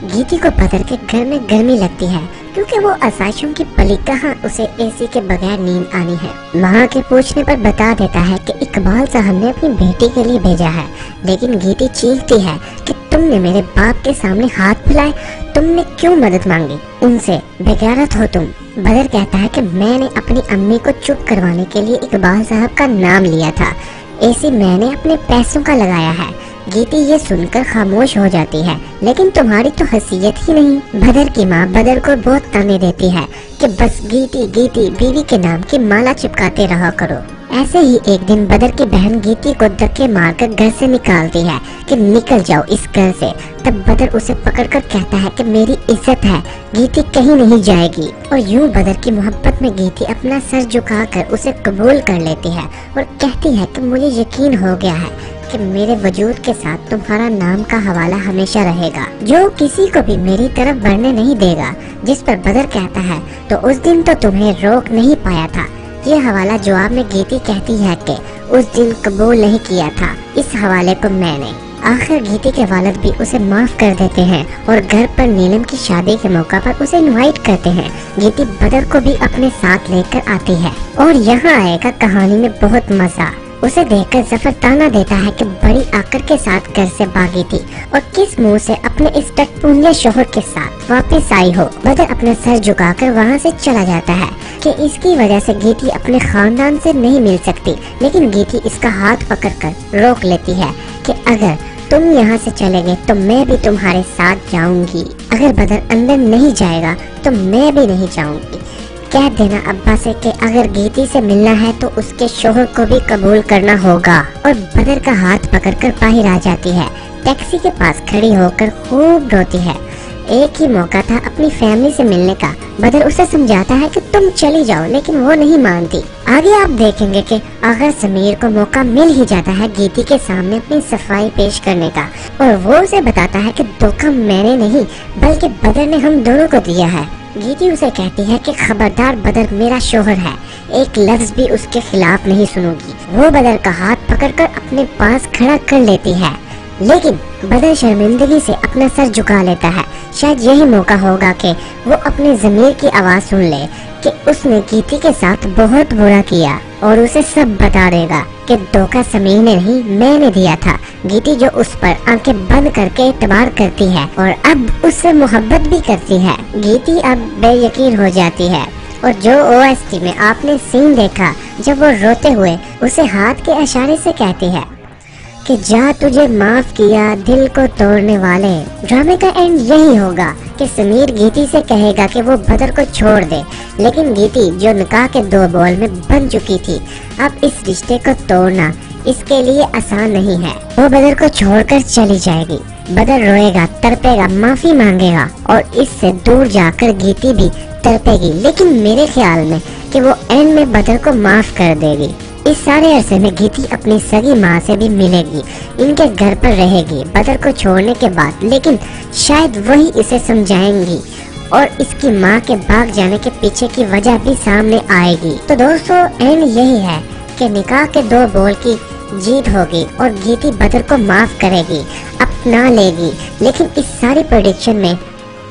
गीती को बदर के घर में गर्मी लगती है क्योंकि वो आसाइशों की पली कहाँ उसे एसी के बगैर नींद आनी है। माँ के पूछने पर बता देता है कि इकबाल साहब ने अपनी बेटी के लिए भेजा है, लेकिन गीती चीखती है कि तुमने मेरे बाप के सामने हाथ फैलाए, तुमने क्यों मदद मांगी उनसे, बेगैरत हो तुम। बदर कहता है कि मैंने अपनी अम्मी को चुप करवाने के लिए इकबाल साहब का नाम लिया था, एसी मैंने अपने पैसों का लगाया है। गीती ये सुनकर खामोश हो जाती है, लेकिन तुम्हारी तो हैसियत ही नहीं। बदर की माँ बदर को बहुत ताने देती है कि बस गीती गीती बीवी के नाम की माला चिपकाते रहा करो। ऐसे ही एक दिन बदर की बहन गीती को धक्के मारकर घर से निकालती है कि निकल जाओ इस घर से। तब बदर उसे पकड़कर कहता है कि मेरी इज्जत है, गीती कहीं नहीं जाएगी। और यूं बदर की मोहब्बत में गीती अपना सर झुकाकर उसे कबूल कर लेती है और कहती है कि मुझे यकीन हो गया है कि मेरे वजूद के साथ तुम्हारा नाम का हवाला हमेशा रहेगा, जो किसी को भी मेरी तरफ बढ़ने नहीं देगा। जिस पर बदर कहता है तो उस दिन तो तुम्हें रोक नहीं पाया था। ये हवाला जवाब में गीती कहती है कि उस दिन कबूल नहीं किया था इस हवाले को मैंने। आखिर गीती के वालिद भी उसे माफ कर देते हैं और घर पर नीलम की शादी के मौका पर उसे इनवाइट करते हैं। गीती बदर को भी अपने साथ लेकर आती है और यहाँ आएगा कहानी में बहुत मजा। उसे देखकर जफर ताना देता है कि बड़ी आकर के साथ घर से भागी थी और किस मुंह से अपने इस टटपुंजे शोहर के साथ वापस आई हो। बदर अपना सर झुकाकर वहाँ से चला जाता है कि इसकी वजह से गीती अपने खानदान से नहीं मिल सकती, लेकिन गीती इसका हाथ पकड़कर रोक लेती है कि अगर तुम यहाँ से चले गए तो मैं भी तुम्हारे साथ जाऊंगी। अगर बदर अंदर नहीं जाएगा तो मैं भी नहीं जाऊंगी। कह देना अब्बा से कि अगर गीती से मिलना है तो उसके शोहर को भी कबूल करना होगा। और बदर का हाथ पकड़कर बाहर आ जाती है। टैक्सी के पास खड़ी होकर खूब रोती है। एक ही मौका था अपनी फैमिली से मिलने का। बदर उसे समझाता है कि तुम चली जाओ, लेकिन वो नहीं मानती। आगे आप देखेंगे कि अगर समीर को मौका मिल ही जाता है गीती के सामने अपनी सफाई पेश करने का, और वो उसे बताता है कि धोखा मैंने नहीं बल्कि बदर ने हम दोनों को दिया है। गीती उसे कहती है कि खबरदार, बदर मेरा शोहर है, एक लफ्ज भी उसके खिलाफ नहीं सुनूंगी। वो बदर का हाथ पकड़कर अपने पास खड़ा कर लेती है, लेकिन बदर शर्मिंदगी से अपना सर झुका लेता है। शायद यही मौका होगा कि वो अपने ज़मीर की आवाज़ सुन ले कि उसने गीती के साथ बहुत बुरा किया और उसे सब बता देगा कि धोखा समीर ने नहीं मैंने दिया था। गीती जो उस पर आंखें बंद करके एतबार करती है और अब उससे मोहब्बत भी करती है। गीती अब बेयकीन हो जाती है और जो OST में आपने सीन देखा जब वो रोते हुए उसे हाथ के इशारे से कहती है कि जा तुझे माफ किया दिल को तोड़ने वाले। ड्रामे का एंड यही होगा कि समीर गीती से कहेगा कि वो बदर को छोड़ दे, लेकिन गीती जो निकाह के 2 बॉल में बन चुकी थी, अब इस रिश्ते को तोड़ना इसके लिए आसान नहीं है। वो बदर को छोड़कर चली जाएगी। बदर रोएगा, तड़पेगा, माफी मांगेगा और इससे दूर जाकर गीती भी तड़पेगी, लेकिन मेरे ख्याल में कि वो एंड में बदर को माफ कर देगी। इस सारे अरसे में गीती अपनी सगी माँ से भी मिलेगी, इनके घर पर रहेगी बदर को छोड़ने के बाद, लेकिन शायद वही इसे समझाएंगी और इसकी माँ के भाग जाने के पीछे की वजह भी सामने आएगी। तो दोस्तों एंड यही है कि निकाह के 2 बॉल की जीत होगी और गीती बदर को माफ करेगी, अपना लेगी। लेकिन इस सारी प्रेडिक्शन में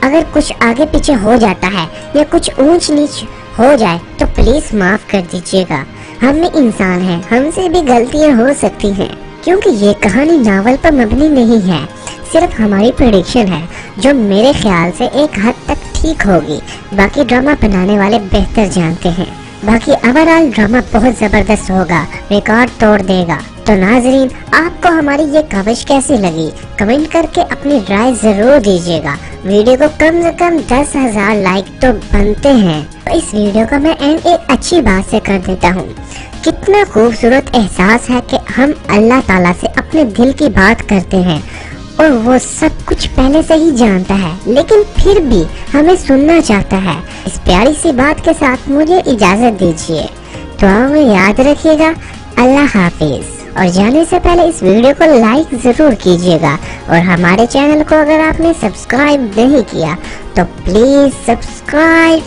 अगर कुछ आगे पीछे हो जाता है या कुछ ऊंच नीच हो जाए तो प्लीज माफ कर दीजिएगा। हम भी इंसान हैं, हमसे भी गलतियां हो सकती हैं, क्योंकि ये कहानी नावल पर मबनी नहीं है, सिर्फ हमारी प्रेडिक्शन है जो मेरे ख्याल से एक हद तक ठीक होगी। बाकी ड्रामा बनाने वाले बेहतर जानते हैं। बाकी ओवरऑल ड्रामा बहुत जबरदस्त होगा, रिकॉर्ड तोड़ देगा। तो नाजरीन, आपको हमारी ये कवरेज कैसी लगी कमेंट करके अपनी राय जरूर दीजिएगा। वीडियो को कम से कम 10,000 लाइक तो बनते हैं। तो इस वीडियो का मैं एंड एक अच्छी बात से कर देता हूँ। कितना खूबसूरत एहसास है कि हम अल्लाह ताला से अपने दिल की बात करते हैं और वो सब कुछ पहले से ही जानता है, लेकिन फिर भी हमें सुनना चाहता है। इस प्यारी सी बात के साथ मुझे इजाजत दीजिए। दुआ में याद रखिएगा। अल्लाह हाफिज। और जाने से पहले इस वीडियो को लाइक जरूर कीजिएगा और हमारे चैनल को अगर आपने सब्सक्राइब नहीं किया तो प्लीज सब्सक्राइब।